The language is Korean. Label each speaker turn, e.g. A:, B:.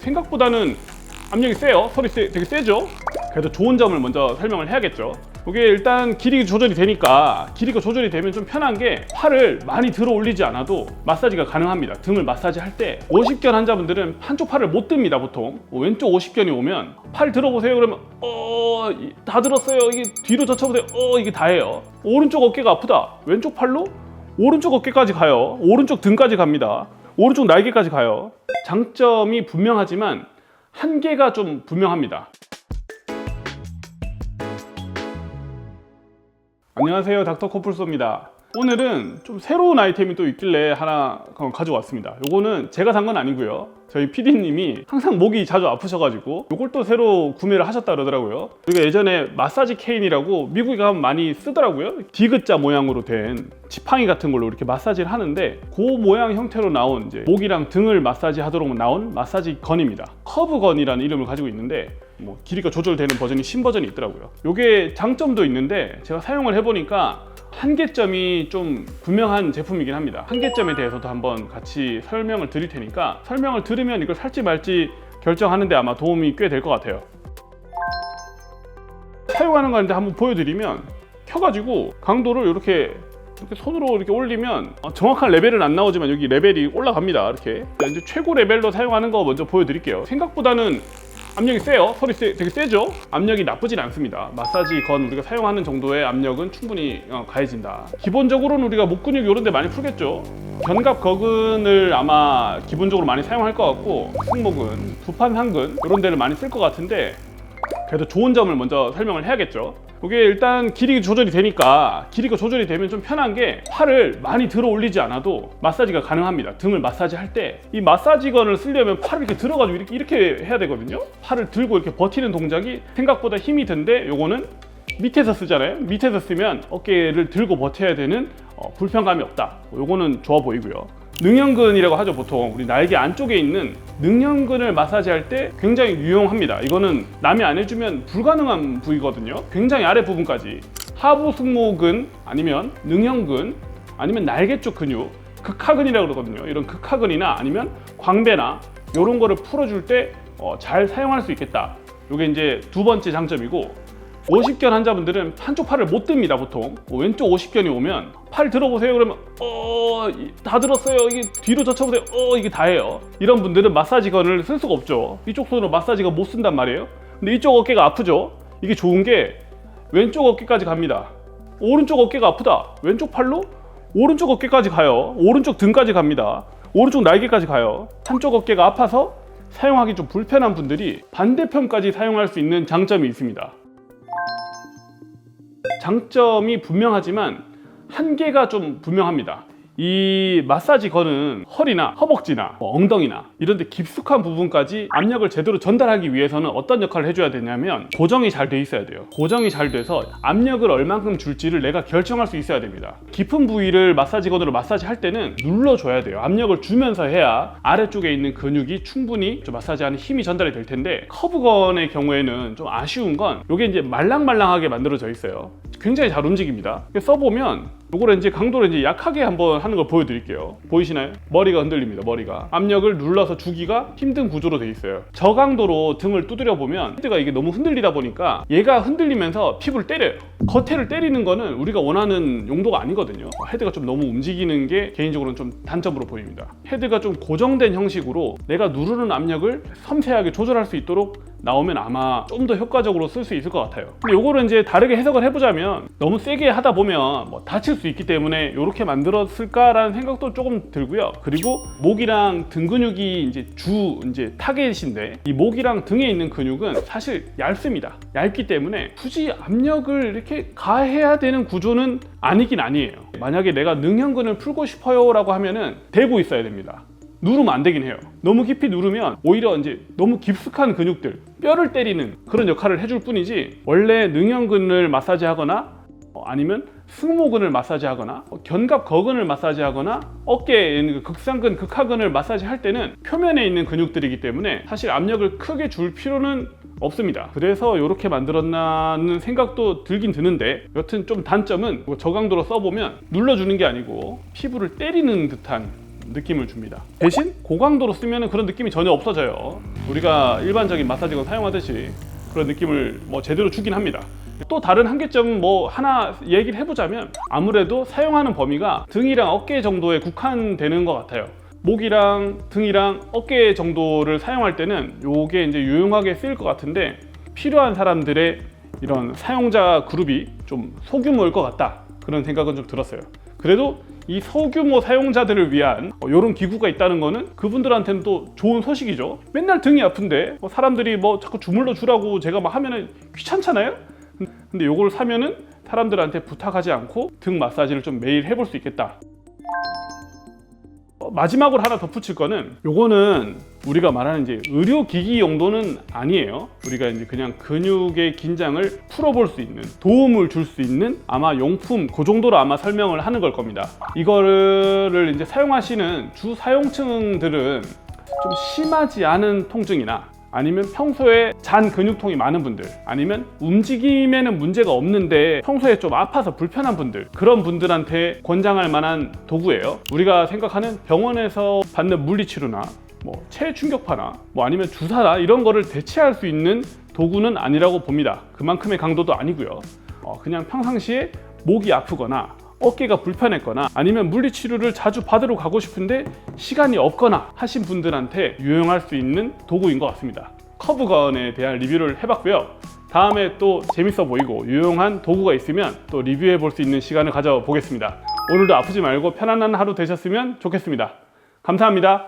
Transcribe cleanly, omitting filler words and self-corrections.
A: 생각보다는 압력이 세요. 되게 세죠. 그래도 좋은 점을 먼저 설명을 해야겠죠. 이게 일단 길이 조절이 되니까, 길이가 조절이 되면 좀 편한 게 팔을 많이 들어 올리지 않아도 마사지가 가능합니다. 등을 마사지 할 때 50견 환자분들은 한쪽 팔을 못 듭니다. 보통 왼쪽 50견이 오면 팔 들어보세요 그러면 다 들었어요. 이게 뒤로 젖혀보세요. 이게 다예요. 오른쪽 어깨가 아프다. 왼쪽 팔로 오른쪽 어깨까지 가요. 오른쪽 등까지 갑니다. 오른쪽 날개까지 가요. 장점이 분명하지만 한계가 좀 분명합니다. 안녕하세요, 닥터 코뿔소입니다. 오늘은 좀 새로운 아이템이 또 있길래 하나 가져왔습니다. 요거는 제가 산 건 아니고요, 저희 PD님이 항상 목이 자주 아프셔가지고 요걸 또 새로 구매를 하셨다 그러더라고요. 그리고 예전에 마사지 케인이라고 미국에 가면 많이 쓰더라고요. 디귿자 모양으로 된 지팡이 같은 걸로 이렇게 마사지를 하는데, 그 모양 형태로 나온 이제 목이랑 등을 마사지 하도록 나온 마사지 건입니다. 커브 건이라는 이름을 가지고 있는데, 뭐 길이가 조절되는 버전이 신버전이 있더라고요. 요게 장점도 있는데 제가 사용을 해보니까 한계점이 좀 분명한 제품이긴 합니다. 한계점에 대해서도 한번 같이 설명을 드릴 테니까, 설명을 들으면 이걸 살지 말지 결정하는데 아마 도움이 꽤 될 것 같아요. 사용하는 거 한번 보여드리면, 켜가지고 강도를 이렇게 손으로 이렇게 올리면 정확한 레벨은 안 나오지만 여기 레벨이 올라갑니다. 이렇게 이제 최고 레벨로 사용하는 거 먼저 보여드릴게요. 생각보다는 압력이 세요. 되게 세죠? 압력이 나쁘진 않습니다. 마사지 건 우리가 사용하는 정도의 압력은 충분히 가해진다. 기본적으로는 우리가 목 근육 이런 데 많이 풀겠죠. 견갑 거근을 아마 기본적으로 많이 사용할 것 같고, 승모근, 두판 상근 이런 데를 많이 쓸 것 같은데, 그래도 좋은 점을 먼저 설명을 해야겠죠. 이게 일단 길이 조절이 되니까, 길이가 조절이 되면 좀 편한 게 팔을 많이 들어 올리지 않아도 마사지가 가능합니다. 등을 마사지 할 때 이 마사지건을 쓰려면 팔을 이렇게 들어가지고 이렇게 해야 되거든요. 팔을 들고 이렇게 버티는 동작이 생각보다 힘이 든데, 요거는 밑에서 쓰잖아요. 밑에서 쓰면 어깨를 들고 버텨야 되는 불편감이 없다. 요거는 좋아 보이고요. 능형근이라고 하죠. 보통 우리 날개 안쪽에 있는 능형근을 마사지할 때 굉장히 유용합니다. 이거는 남이 안 해주면 불가능한 부위거든요. 굉장히 아래 부분까지, 하부 승모근 아니면 능형근 아니면 날개 쪽 근육, 극하근이라고 그러거든요. 이런 극하근이나 아니면 광배나 이런 거를 풀어줄 때 잘 사용할 수 있겠다. 이게 이제 두 번째 장점이고, 50견 환자분들은 한쪽 팔을 못 듭니다. 보통 왼쪽 50견이 오면 팔 들어보세요 그러면 다 들었어요. 이게 뒤로 젖혀보세요. 이게 다예요. 이런 분들은 마사지건을 쓸 수가 없죠. 이쪽 손으로 마사지건 못 쓴단 말이에요. 근데 이쪽 어깨가 아프죠. 이게 좋은 게 왼쪽 어깨까지 갑니다. 오른쪽 어깨가 아프다. 왼쪽 팔로 오른쪽 어깨까지 가요. 오른쪽 등까지 갑니다. 오른쪽 날개까지 가요. 한쪽 어깨가 아파서 사용하기 좀 불편한 분들이 반대편까지 사용할 수 있는 장점이 있습니다. 장점이 분명하지만 한계가 좀 분명합니다. 이 마사지 건은 허리나 허벅지나 엉덩이나 이런 데 깊숙한 부분까지 압력을 제대로 전달하기 위해서는 어떤 역할을 해줘야 되냐면, 고정이 잘 돼 있어야 돼요. 고정이 잘 돼서 압력을 얼만큼 줄지를 내가 결정할 수 있어야 됩니다. 깊은 부위를 마사지 건으로 마사지 할 때는 눌러줘야 돼요. 압력을 주면서 해야 아래쪽에 있는 근육이 충분히 마사지하는 힘이 전달이 될 텐데, 커브건의 경우에는 좀 아쉬운 건 이게 이제 말랑말랑하게 만들어져 있어요. 굉장히 잘 움직입니다. 써보면 요거를 이제 강도를 이제 약하게 한번 하는 걸 보여드릴게요. 보이시나요? 머리가 흔들립니다. 머리가 압력을 눌러서 주기가 힘든 구조로 돼 있어요. 저강도로 등을 두드려 보면 헤드가 이게 너무 흔들리다 보니까 얘가 흔들리면서 피부를 때려요. 겉에를 때리는 거는 우리가 원하는 용도가 아니거든요. 헤드가 좀 너무 움직이는 게 개인적으로는 좀 단점으로 보입니다. 헤드가 좀 고정된 형식으로 내가 누르는 압력을 섬세하게 조절할 수 있도록 나오면 아마 좀 더 효과적으로 쓸 수 있을 것 같아요. 근데 요거를 이제 다르게 해석을 해보자면, 너무 세게 하다 보면 다칠 수 있기 때문에 이렇게 만들었을까라는 생각도 조금 들고요. 그리고 목이랑 등 근육이 이제 타겟인데, 이 목이랑 등에 있는 근육은 사실 얇습니다. 얇기 때문에 굳이 압력을 이렇게 가해야 되는 구조는 아니긴 아니에요. 만약에 내가 능형근을 풀고 싶어요 라고 하면은 대고 있어야 됩니다. 누르면 안 되긴 해요. 너무 깊이 누르면 오히려 이제 너무 깊숙한 근육들, 뼈를 때리는 그런 역할을 해줄 뿐이지, 원래 능형근을 마사지하거나 아니면 승모근을 마사지하거나 견갑 거근을 마사지하거나 어깨에 있는 극상근, 극하근을 마사지할 때는 표면에 있는 근육들이기 때문에 사실 압력을 크게 줄 필요는 없습니다. 그래서 이렇게 만들었나는 생각도 들긴 드는데, 여튼 좀 단점은 저강도로 써보면 눌러주는 게 아니고 피부를 때리는 듯한 느낌을 줍니다. 대신 고강도로 쓰면 그런 느낌이 전혀 없어져요. 우리가 일반적인 마사지건 사용하듯이 그런 느낌을 제대로 주긴 합니다. 또 다른 한계점은 하나 얘기를 해보자면 아무래도 사용하는 범위가 등이랑 어깨 정도에 국한되는 것 같아요. 목이랑 등이랑 어깨 정도를 사용할 때는 요게 이제 유용하게 쓰일 것 같은데, 필요한 사람들의 이런 사용자 그룹이 좀 소규모일 것 같다, 그런 생각은 좀 들었어요. 그래도 이 소규모 사용자들을 위한 이런 기구가 있다는 거는 그분들한테는 또 좋은 소식이죠. 맨날 등이 아픈데 사람들이 자꾸 주물러 주라고 제가 막 하면은 귀찮잖아요. 근데 요걸 사면은 사람들한테 부탁하지 않고 등 마사지를 좀 매일 해볼 수 있겠다. 마지막으로 하나 덧붙일 거는, 요거는 우리가 말하는 이제 의료기기 용도는 아니에요. 우리가 이제 그냥 근육의 긴장을 풀어볼 수 있는, 도움을 줄 수 있는 아마 용품, 그 정도로 아마 설명을 하는 걸 겁니다. 이거를 이제 사용하시는 주 사용층들은 좀 심하지 않은 통증이나, 아니면 평소에 잔 근육통이 많은 분들, 아니면 움직임에는 문제가 없는데 평소에 좀 아파서 불편한 분들, 그런 분들한테 권장할 만한 도구예요. 우리가 생각하는 병원에서 받는 물리치료나 체충격파나 아니면 주사나 이런 거를 대체할 수 있는 도구는 아니라고 봅니다. 그만큼의 강도도 아니고요. 그냥 평상시에 목이 아프거나 어깨가 불편했거나, 아니면 물리치료를 자주 받으러 가고 싶은데 시간이 없거나 하신 분들한테 유용할 수 있는 도구인 것 같습니다. 커브건에 대한 리뷰를 해봤고요. 다음에 또 재밌어 보이고 유용한 도구가 있으면 또 리뷰해 볼 수 있는 시간을 가져보겠습니다. 오늘도 아프지 말고 편안한 하루 되셨으면 좋겠습니다. 감사합니다.